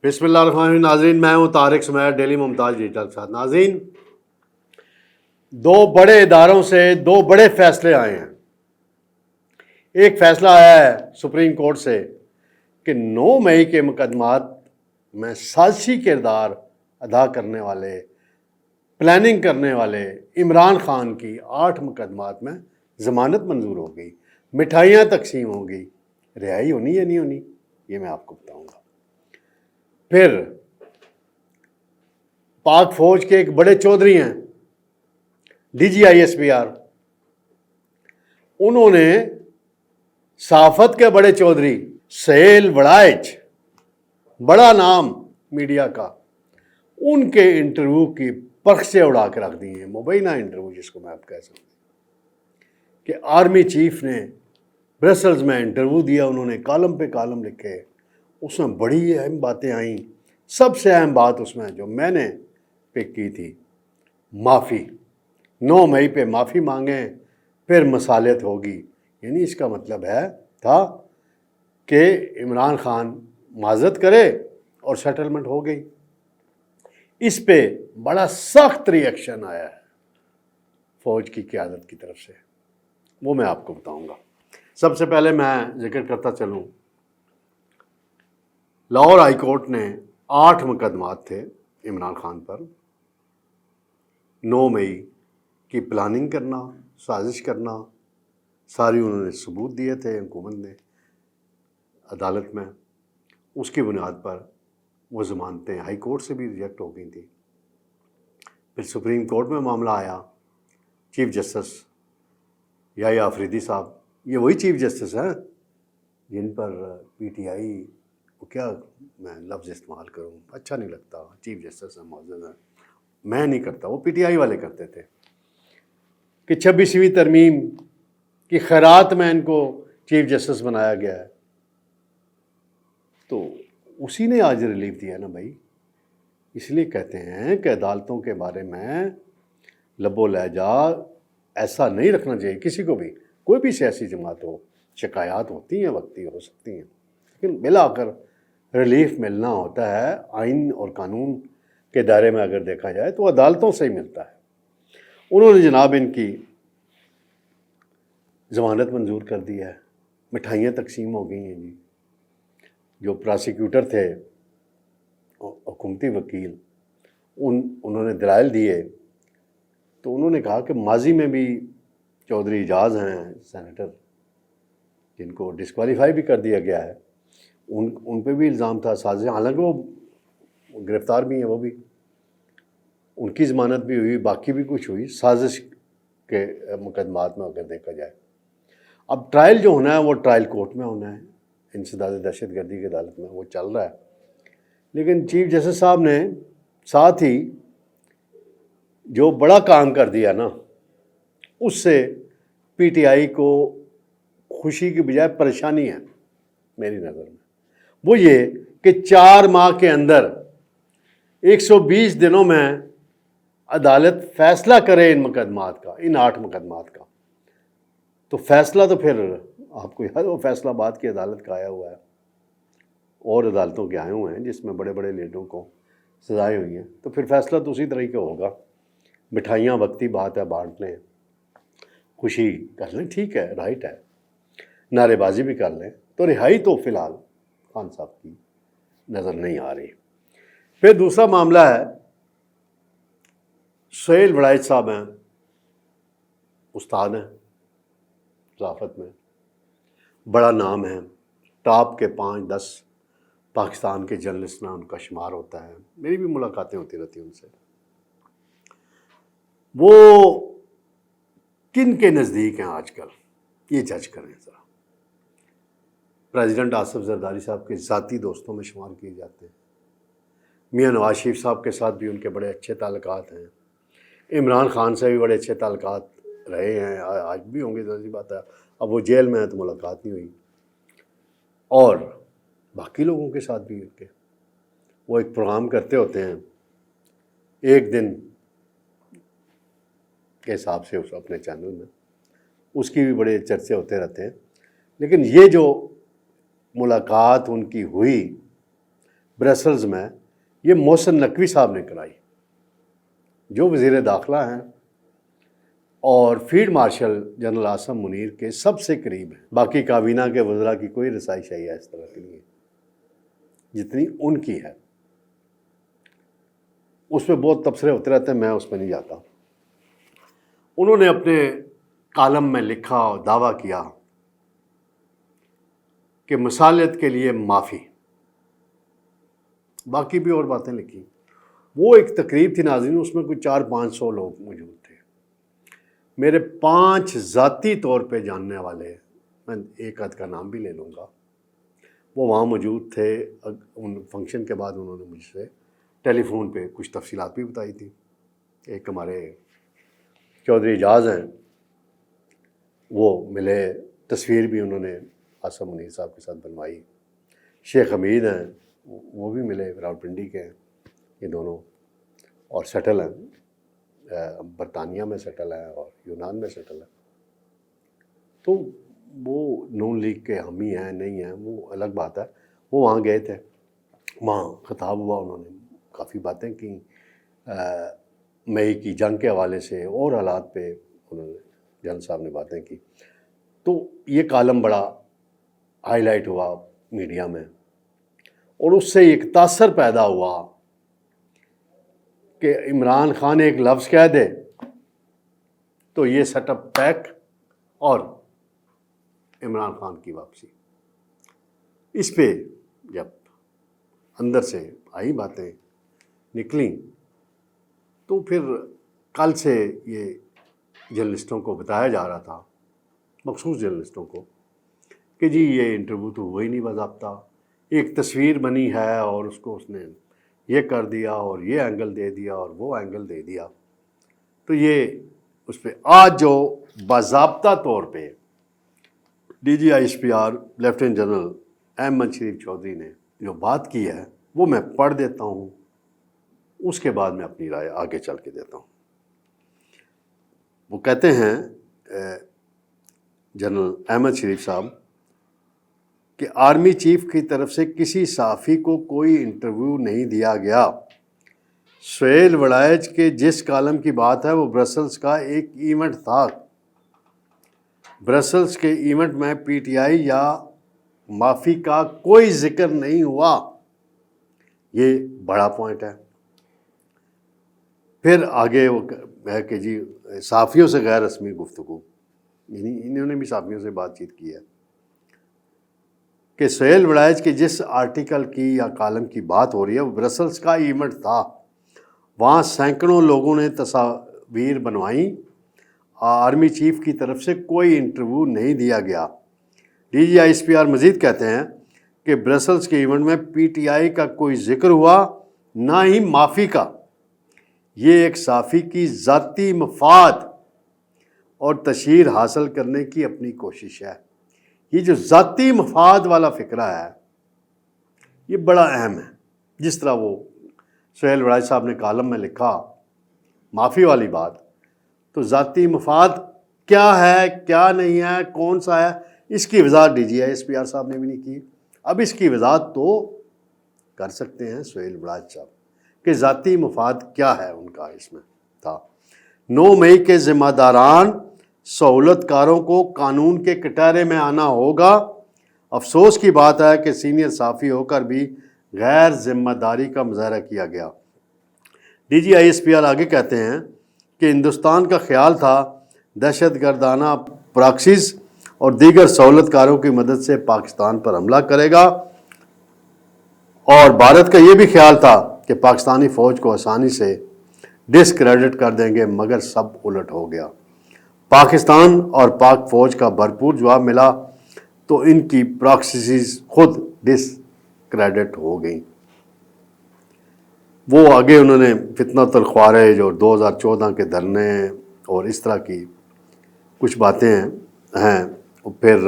بسم اللہ الرحمن الرحیم. ناظرین، میں ہوں طارق سمیر، ڈیلی ممتاز ڈیجیٹل کے ساتھ. ناظرین، دو بڑے اداروں سے دو بڑے فیصلے آئے ہیں. ایک فیصلہ آیا ہے سپریم کورٹ سے کہ 9 مئی کے مقدمات میں سازشی کردار ادا کرنے والے، پلاننگ کرنے والے عمران خان کی 8 مقدمات میں ضمانت منظور ہو گئی، مٹھائیاں تقسیم ہوں گی. رہائی ہونی یا نہیں ہونی، یہ میں آپ کو بتاؤں گا. پھر پاک فوج کے ایک بڑے چودھری ہیں، D G I S P R, انہوں نے صحافت کے بڑے چودھری سہیل وڑائچ، بڑا نام میڈیا کا، ان کے انٹرویو کی پرخ سے اڑا کے رکھ دی ہیں. مبینہ انٹرویو جس کو میں آپ کہہ سکتا ہوں کہ آرمی چیف نے برسلز میں انٹرویو دیا، انہوں نے کالم پہ کالم لکھے، اس میں بڑی اہم باتیں آئیں. سب سے اہم بات اس میں جو میں نے پک کی تھی، معافی. 9 مئی پہ معافی مانگیں پھر مصالحت ہوگی. یعنی اس کا مطلب تھا کہ عمران خان معذرت کرے اور سیٹلمنٹ ہو گئی. اس پہ بڑا سخت ری ایکشن آیا ہے فوج کی قیادت کی طرف سے، وہ میں آپ کو بتاؤں گا. سب سے پہلے میں ذکر کرتا چلوں، لاہور ہائی کورٹ نے 8 مقدمات تھے عمران خان پر. 9 مئی کی پلاننگ کرنا، سازش کرنا، ساری انہوں نے ثبوت دیے تھے حکومت نے عدالت میں. اس کی بنیاد پر وہ ضمانتیں ہائی کورٹ سے بھی ریجیکٹ ہو گئی تھیں. پھر سپریم کورٹ میں معاملہ آیا. چیف جسٹس یحییٰ آفریدی صاحب، یہ وہی چیف جسٹس ہیں جن پر پی ٹی آئی کو، کیا میں لفظ استعمال کروں، اچھا نہیں لگتا، چیف جسٹس ہیں، معزز ہیں، میں نہیں کرتا، وہ پی ٹی آئی والے کرتے تھے، کہ 26ویں ترمیم کی خیرات میں ان کو چیف جسٹس بنایا گیا ہے. تو اسی نے آج ریلیف دیا نا بھائی. اس لیے کہتے ہیں کہ عدالتوں کے بارے میں لب و لہجہ ایسا نہیں رکھنا چاہیے کسی کو بھی. کوئی بھی سیاسی جماعت ہو، شکایات ہوتی ہیں، وقتی ہو سکتی ہیں، لیکن بالآخر ریلیف ملنا ہوتا ہے آئین اور قانون کے دائرے میں. اگر دیکھا جائے تو عدالتوں سے ہی ملتا ہے. انہوں نے جناب ان کی ضمانت منظور کر دی ہے، مٹھائیاں تقسیم ہو گئی ہیں جی. جو پراسیکیوٹر تھے، حکومتی وکیل، انہوں نے دلائل دیے تو انہوں نے کہا کہ ماضی میں بھی چودھری اعجاز ہیں سینیٹر، جن کو ڈسکوالیفائی بھی کر دیا گیا ہے، ان پہ بھی الزام تھا سازش. حالانکہ وہ گرفتار بھی ہیں، وہ بھی، ان کی ضمانت بھی ہوئی، باقی بھی کچھ ہوئی سازش کے مقدمات میں اگر دیکھا جائے. اب ٹرائل جو ہونا ہے وہ ٹرائل کورٹ میں ہونا ہے، انسداد دہشت گردی کی عدالت میں وہ چل رہا ہے. لیکن چیف جسٹس صاحب نے ساتھ ہی جو بڑا کام کر دیا نا، اس سے پی ٹی آئی کو خوشی کی بجائے پریشانی ہے میری نظر میں. وہ یہ کہ 4 ماہ کے اندر 120 دنوں میں عدالت فیصلہ کرے ان مقدمات کا، ان 8 مقدمات کا. تو فیصلہ تو پھر آپ کو یاد، وہ فیصلہ آباد کی عدالت کا آیا ہوا ہے، اور عدالتوں کے آئے ہوئے ہیں جس میں بڑے بڑے لیڈروں کو سزائیں ہوئی ہیں. تو پھر فیصلہ تو اسی طرح کا ہوگا. مٹھائیاں وقتی بات ہے، بانٹ لیں، خوشی کر لیں، ٹھیک ہے، رائٹ ہے، نعرے بازی بھی کر لیں. تو رہائی تو فی الحال خان صاحب کی نظر نہیں آ رہی. پھر دوسرا معاملہ ہے، سہیل وڑائچ صاحب ہیں، استاد ہیں صحافت میں، بڑا نام ہے، ٹاپ کے 5-10 پاکستان کے جرنلسٹ میں ان کا شمار ہوتا ہے. میری بھی ملاقاتیں ہوتی رہتی ہیں ان سے. وہ کن کے نزدیک ہیں آج کل، یہ جج کریں ذرا. پریزیڈنٹ آصف زرداری صاحب کے ذاتی دوستوں میں شمار کیے جاتے ہیں. میاں نواز شریف صاحب کے ساتھ بھی ان کے بڑے اچھے تعلقات ہیں. عمران خان سے بھی بڑے اچھے تعلقات رہے ہیں، آج بھی ہوں گے، ظاہر بات ہے. اب وہ جیل میں ہیں تو ملاقات نہیں ہوئی. اور باقی لوگوں کے ساتھ بھی ان کے، وہ ایک پروگرام کرتے ہوتے ہیں ایک دن کے حساب سے اس اپنے چینل میں، اس کی بھی بڑے چرچے ہوتے رہتے ہیں. لیکن یہ جو ملاقات ان کی ہوئی برسلز میں یہ محسن نقوی صاحب نے کرائی، جو وزیر داخلہ ہیں اور field marshal general Asim Munir کے سب سے قریب ہیں۔ باقی کابینہ کے وزراء کی کوئی رسائی شائع اس طرح کی نہیں ہے جتنی ان کی ہے۔ اس میں بہت تبصرے ہوتے رہتے ہیں، میں اس میں نہیں جاتا۔ انہوں نے اپنے کالم میں لکھا اور دعویٰ کیا کہ مصالحت کے لیے معافی، باقی بھی اور باتیں لکھی۔ وہ ایک تقریب تھی ناظرین، اس میں کوئی 400-500 لوگ موجود تھے۔ میرے 5 ذاتی طور پہ جاننے والے، میں ایک آدھ کا نام بھی لے لوں گا، وہ وہاں موجود تھے۔ ان فنکشن کے بعد انہوں نے مجھ سے ٹیلی فون پہ کچھ تفصیلات بھی بتائی تھی۔ ایک ہمارے چودھری اعجاز ہیں، وہ ملے، تصویر بھی انہوں نے عاصم منیر صاحب کے ساتھ بنوائی۔ شیخ حمید ہیں، وہ بھی ملے، راولپنڈی کے ہیں یہ دونوں، اور سیٹل ہیں، برطانیہ میں سیٹل ہیں اور یونان میں سیٹل ہیں۔ تو وہ نون لیگ کے حامی ہیں نہیں ہیں وہ الگ بات ہے۔ وہ وہاں گئے تھے، وہاں خطاب ہوا، انہوں نے کافی باتیں کی، مئی کی جنگ کے حوالے سے اور حالات پہ انہوں نے جنرل صاحب نے باتیں کی۔ تو یہ کالم بڑا ہائی لائٹ ہوا میڈیا میں، اور اس سے ایک تاثر پیدا ہوا کہ عمران خان ایک لفظ کہہ دے تو یہ سیٹ اپ پیک اور عمران خان کی واپسی۔ اس پہ جب اندر سے آئی باتیں نکلیں تو پھر کل سے یہ جرنلسٹوں کو بتایا جا رہا تھا، مخصوص جرنلسٹوں کو، کہ جی یہ انٹرویو تو ہوا ہی نہیں باضابطہ، ایک تصویر بنی ہے اور اس کو اس نے یہ کر دیا اور یہ اینگل دے دیا اور وہ اینگل دے دیا۔ تو یہ اس پہ آج جو باضابطہ طور پہ D G I S P R lieutenant general Ahmed Sharif Chaudhry نے جو بات کی ہے وہ میں پڑھ دیتا ہوں، اس کے بعد میں اپنی رائے آگے چل کے دیتا ہوں۔ وہ کہتے ہیں جنرل احمد شریف صاحب کہ آرمی چیف کی طرف سے کسی صحافی کو کوئی انٹرویو نہیں دیا گیا۔ سہیل وڑائچ کے جس کالم کی بات ہے وہ برسلز کا ایک ایونٹ تھا۔ برسلز کے ایونٹ میں پی ٹی آئی یا معافی کا کوئی ذکر نہیں ہوا۔ یہ بڑا پوائنٹ ہے۔ پھر آگے وہ ہے کہ جی صحافیوں سے غیر رسمی گفتگو، یعنی انہوں نے بھی صحافیوں سے بات چیت کی ہے کہ سہیل وڑائچ کے جس آرٹیکل کی یا کالم کی بات ہو رہی ہے وہ برسلز کا ایونٹ تھا، وہاں سینکڑوں لوگوں نے تصاویر بنوائیں، آرمی چیف کی طرف سے کوئی انٹرویو نہیں دیا گیا۔ D G I S P R مزید کہتے ہیں کہ برسلز کے ایونٹ میں پی ٹی آئی کا کوئی ذکر ہوا، نہ ہی معافی کا۔ یہ ایک صحافی کی ذاتی مفاد اور تشہیر حاصل کرنے کی اپنی کوشش ہے۔ یہ جو ذاتی مفاد والا فکرہ ہے یہ بڑا اہم ہے۔ جس طرح وہ سہیل وڑائچ صاحب نے کالم میں لکھا معافی والی بات، تو ذاتی مفاد کیا ہے کیا نہیں ہے کون سا ہے، اس کی وضاحت D G I S P R صاحب نے بھی نہیں کی۔ اب اس کی وضاحت تو کر سکتے ہیں سہیل وڑائچ صاحب کہ ذاتی مفاد کیا ہے ان کا اس میں تھا۔ 9 مئی کے ذمہ داران سہولت کاروں کو قانون کے کٹہرے میں آنا ہوگا۔ افسوس کی بات ہے کہ سینئر صحافی ہو کر بھی غیر ذمہ داری کا مظاہرہ کیا گیا۔ D G I S P R آگے کہتے ہیں کہ ہندوستان کا خیال تھا دہشت گردانہ پراکسیز اور دیگر سہولت کاروں کی مدد سے پاکستان پر حملہ کرے گا، اور بھارت کا یہ بھی خیال تھا کہ پاکستانی فوج کو آسانی سے ڈسکریڈٹ کر دیں گے، مگر سب الٹ ہو گیا۔ پاکستان اور پاک فوج کا بھرپور جواب ملا تو ان کی پراکسیز خود ڈسکریڈٹ ہو گئیں۔ وہ آگے انہوں نے فتنۃ الخوارج اور 2014 کے دھرنے اور اس طرح کی کچھ باتیں ہیں۔ پھر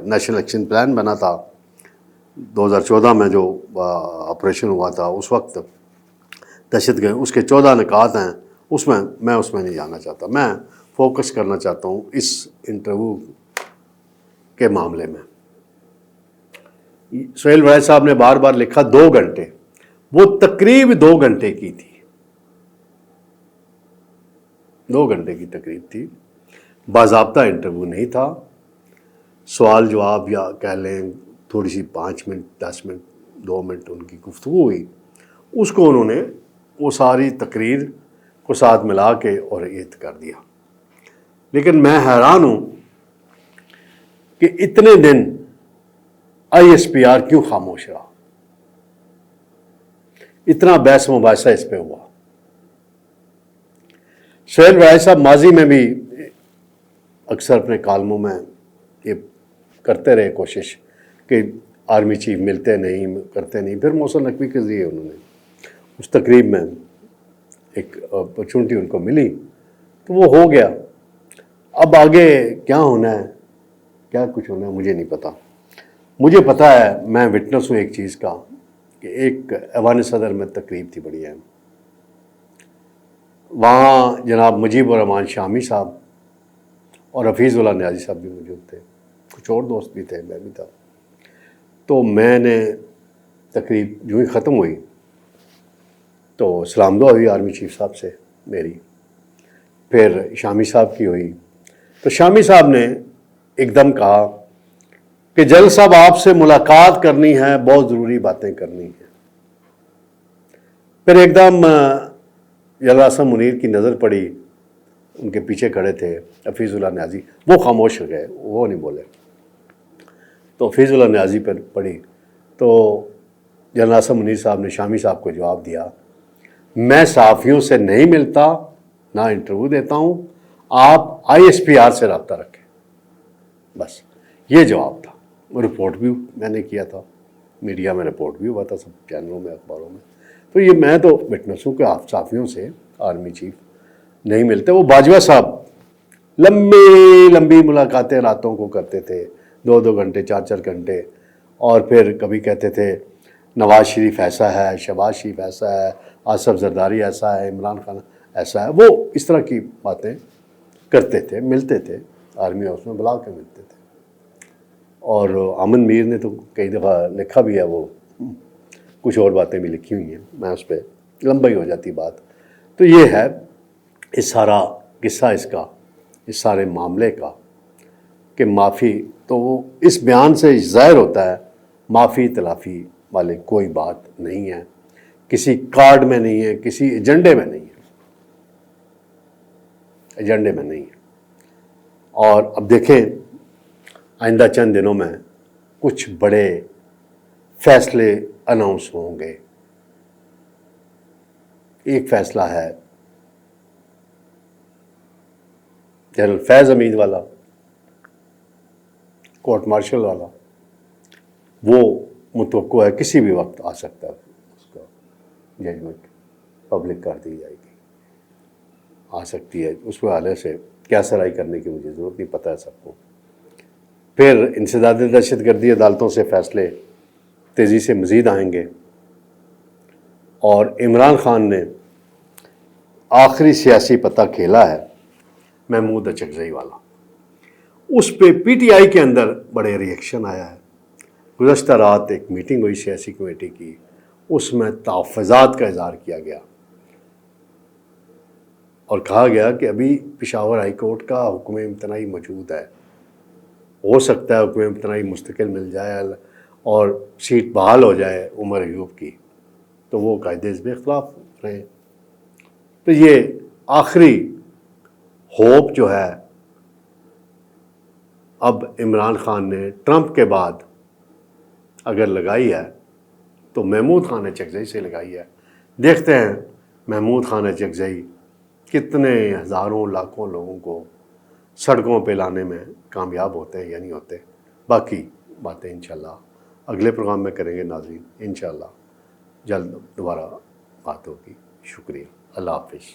نیشنل ایکشن پلان بنا تھا 2014 میں، جو آپریشن ہوا تھا اس وقت دہشت گرد، اس کے 14 نکات ہیں، اس میں نہیں جانا چاہتا، میں فوکس کرنا چاہتا ہوں اس انٹرویو کے معاملے میں۔ سہیل وڑائچ صاحب نے بار بار لکھا 2 گھنٹے، وہ تقریب 2 گھنٹے کی تھی، 2 گھنٹے کی تقریب تھی، باضابطہ انٹرویو نہیں تھا، سوال جواب یا کہہ لیں تھوڑی سی 5 منٹ 10 منٹ 2 منٹ ان کی گفتگو ہوئی، اس کو انہوں نے وہ ساری تقریر کو ساتھ ملا کے اور ایت کر دیا۔ لیکن میں حیران ہوں کہ اتنے دن ISPR کیوں خاموش رہا، اتنا بحث مباحثہ اس پہ ہوا۔ سہیل وائز صاحب ماضی میں بھی اکثر اپنے کالموں میں یہ کرتے رہے کوشش کہ آرمی چیف ملتے نہیں کرتے نہیں، پھر محسن نقوی کے ذریعے انہوں نے اس تقریب میں ایک اپرچونٹی ان کو ملی تو وہ ہو گیا۔ اب آگے کیا ہونا ہے، کیا کچھ ہونا ہے مجھے نہیں پتا۔ مجھے پتا ہے، میں وٹنس ہوں ایک چیز کا، کہ ایک ایوان صدر میں تقریب تھی بڑی اہم، وہاں جناب مجیب الرحمان شامی صاحب اور حفیظ اللہ نیازی صاحب بھی موجود تھے، کچھ اور دوست بھی تھے، میں بھی تھا۔ تو میں نے تقریب جو ہی ختم ہوئی تو سلام دعا ہوئی آرمی چیف صاحب سے میری، پھر شامی صاحب کی ہوئی، تو شامی صاحب نے ایک دم کہا کہ جل صاحب آپ سے ملاقات کرنی ہے، بہت ضروری باتیں کرنی ہیں۔ پھر ایک دم جنرل اسم منیر کی نظر پڑی، ان کے پیچھے کھڑے تھے حفیظ اللہ نیازی، وہ خاموش ہو گئے، وہ نہیں بولے۔ تو حفیظ اللہ نیازی پر پڑی تو جنرل اسم منیر صاحب نے شامی صاحب کو جواب دیا، میں صحافیوں سے نہیں ملتا، نہ انٹرویو دیتا ہوں، آپ ISPR سے رابطہ رکھیں، بس یہ جواب تھا۔ رپورٹ بھی میں نے کیا تھا، میڈیا میں رپورٹ بھی ہوا تھا، سب چینلوں میں، اخباروں میں۔ تو یہ میں تو وٹنس ہوں کہ آپ صحافیوں سے آرمی چیف نہیں ملتے۔ وہ باجوہ صاحب لمبی لمبی ملاقاتیں راتوں کو کرتے تھے، 2 گھنٹے 4 گھنٹے، اور پھر کبھی کہتے تھے نواز شریف ایسا ہے، شہباز شریف ایسا ہے، آصف زرداری ایسا ہے، عمران خان ایسا ہے، وہ اس طرح کی باتیں کرتے تھے، ملتے تھے، آرمی ہاؤس میں بلا کے ملتے تھے۔ اور امن میر نے تو کئی دفعہ لکھا بھی ہے، وہ کچھ اور باتیں بھی لکھی ہوئی ہیں، میں اس پہ لمبا ہی ہو جاتی بات۔ تو یہ ہے اس سارا قصہ اس کا، اس سارے معاملے کا، کہ معافی تو وہ اس بیان سے ظاہر ہوتا ہے معافی تلافی والے کوئی بات نہیں ہے، کسی کارڈ میں نہیں ہے، کسی ایجنڈے میں نہیں ہے، ایجنڈے میں نہیں ہے۔ اور اب دیکھیں آئندہ چند دنوں میں کچھ بڑے فیصلے اناؤنس ہوں گے۔ ایک فیصلہ ہے جنرل فیض حمید والا، کورٹ مارشل والا، وہ متوقع ہے کسی بھی وقت آ سکتا ہے، اس کا ججمنٹ پبلک کر دی جائے گی، آ سکتی ہے۔ اس حوالے سے کیا سرائی کرنے کی مجھے ضرورت نہیں، پتہ ہے سب کو۔ پھر انسداد دہشت گردی عدالتوں سے فیصلے تیزی سے مزید آئیں گے، اور عمران خان نے آخری سیاسی پتہ کھیلا ہے محمود اچکزئی والا، اس پہ PTI کے اندر بڑے ری ایکشن آیا ہے۔ گزشتہ رات ایک میٹنگ ہوئی سیاسی کمیٹی کی، اس میں تحفظات کا اظہار کیا گیا اور کہا گیا کہ ابھی پشاور ہائی کورٹ کا حکم امتناعی موجود ہے، ہو سکتا ہے حکم امتناعی مستقل مل جائے اور سیٹ بحال ہو جائے عمر ایوب کی، تو وہ قائد حزب اختلاف رہے۔ تو یہ آخری ہوپ جو ہے اب عمران خان نے ٹرمپ کے بعد اگر لگائی ہے تو محمود خان اچکزئی سے لگائی ہے۔ دیکھتے ہیں محمود خان اچکزئی کتنے ہزاروں لاکھوں لوگوں کو سڑکوں پہ لانے میں کامیاب ہوتے ہیں یا نہیں ہوتے۔ باقی باتیں انشاءاللہ اگلے پروگرام میں کریں گے ناظرین، انشاءاللہ جلد دوبارہ بات ہوگی۔ شکریہ، اللہ حافظ۔